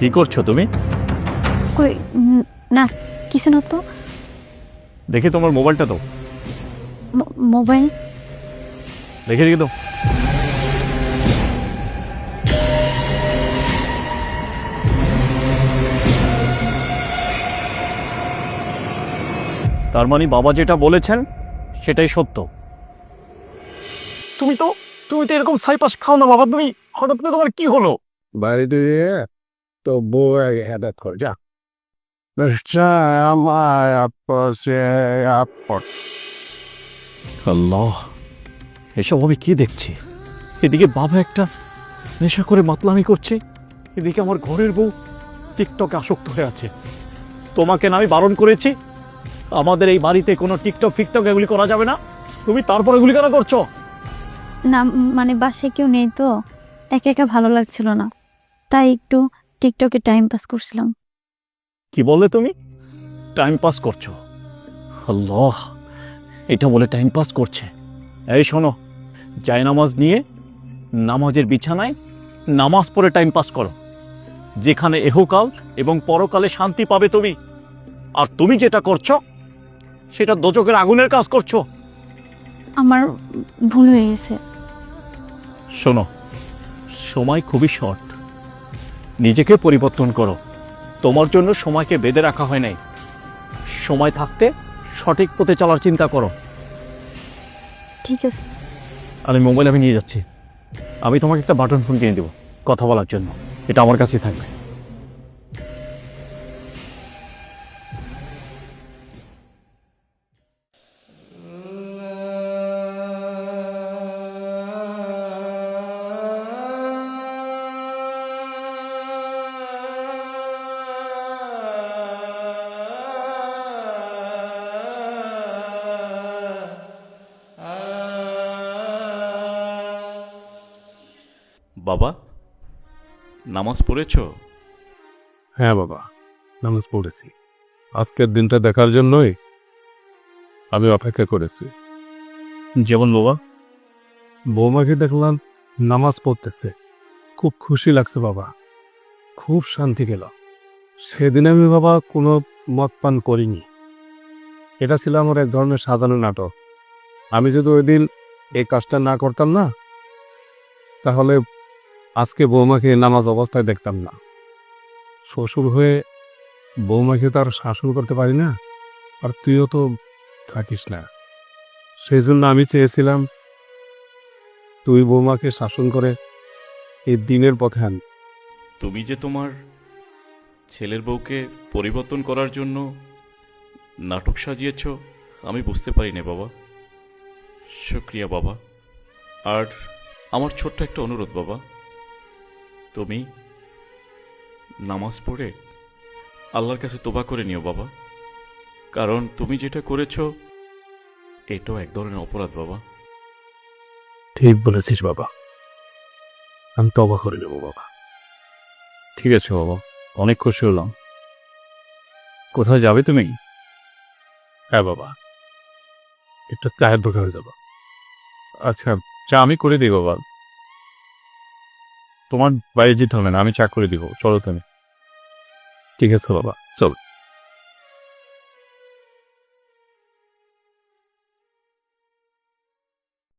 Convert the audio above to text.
কি করছো তুমি? কই না কিছু না তো। দেখি তোমার মোবাইলটা তো, মোবাইল দেখে দেখি তো। তার মানে বাবা যেটা বলেছেন সেটাই সত্য। তুমি তো এরকম সাইপাস খাও না বাবা। তুমি হঠাৎ করে তোমার কি হলো? বাড়িতে গিয়ে তো বউ আগে হেদাত কর যা। আমার আল্লাহ, এসব আমি কি দেখছি? এদিকে বাবা একটা নেশা করে মাতলামি করছে, এদিকে আমার ঘরের বউ টিকটকে আসক্ত হয়ে আছে। তোমাকে না আমি বারণ করেছি আমাদের এই বাড়িতে কোনো টিকটক ফিকটক এগুলি করা যাবে না, তুমি তারপর এগুলি কেন করছো? না মানে বাসায় কেউ নেই তো, একা একা ভালো লাগছিল না, তাই একটু টিকটকে টাইম পাস করছিলাম। কি বললে তুমি? টাইম পাস করছো? আল্লাহ, এটা বলে টাইম পাস করছে? এই শোনো, জায়নামাজ নিয়ে নামাজের বিছানায় নামাজ পড়ে টাইম পাস করো, যেখানে এহকাল এবং পরকালে শান্তি পাবে তুমি। আর তুমি যেটা করছো সেটা দোজখের আগুনের কাজ করছো। আমার ভুল হয়ে গেছে। শোনো, সময় খুবই শর্ট, নিজেকে পরিবর্তন করো। তোমার জন্য সময়কে বেঁধে রাখা হয় নাই। সময় থাকতে সঠিক পথে চলার চিন্তা করো। ঠিক আছে। আর মোবাইল আমি নিয়ে যাচ্ছি, আমি তোমাকে একটা বাটন ফোন কিনে দেবো কথা বলার জন্য, এটা আমার কাছেই থাকবে। বাবা, নামাজ পড়েছো? হ্যাঁ বাবা, নামাজ পড়েছি। আজকের দিনটা দেখার জন্যই আমি অপেক্ষা করেছি। যেমন বাবা? বৌমাকে দেখলাম নামাজ পড়তেছে, খুব খুশি লাগছে বাবা, খুব শান্তি গেল। সেদিন আমি বাবা কোনো মদ পান করিনি, এটা ছিল আমার এক ধরনের সাজানো নাটক। আমি যদি ওই দিন এই কাজটা না করতাম না, তাহলে আজকে বৌমাকে নামাজ অবস্থায় দেখতাম না। শ্বশুর হয়ে বৌমাকে তো আর শাসন করতে পারি না, আর তুইও তো থাকিস না। সেই জন্য আমি চেয়েছিলাম তুই বৌমাকে শাসন করে এই দিনের পথে আন। তুমি যে তোমার ছেলের বউকে পরিবর্তন করার জন্য নাটক সাজিয়েছ আমি বুঝতে পারিনি বাবা। শুক্রিয়া বাবা। আর আমার ছোট্ট একটা অনুরোধ বাবা, তুমি নামাজ পড়ে আল্লাহর কাছে তোবা করে নিও বাবা, কারণ তুমি যেটা করেছ এটাও এক ধরনের অপরাধ বাবা। ঠিক বলেছিস বাবা, আমি তবা করে নেব বাবা। ঠিক আছে বাবা, অনেক খুশি হলাম। কোথায় যাবে তুমি? হ্যাঁ বাবা, একটু চায়ের দোকানে যাব। আচ্ছা, চা আমি করে দিই বাবা, তোমার বাইরে যেতে হবে না, আমি চা করে দিব, চলো তুমি। ঠিক আছে বাবা, চল।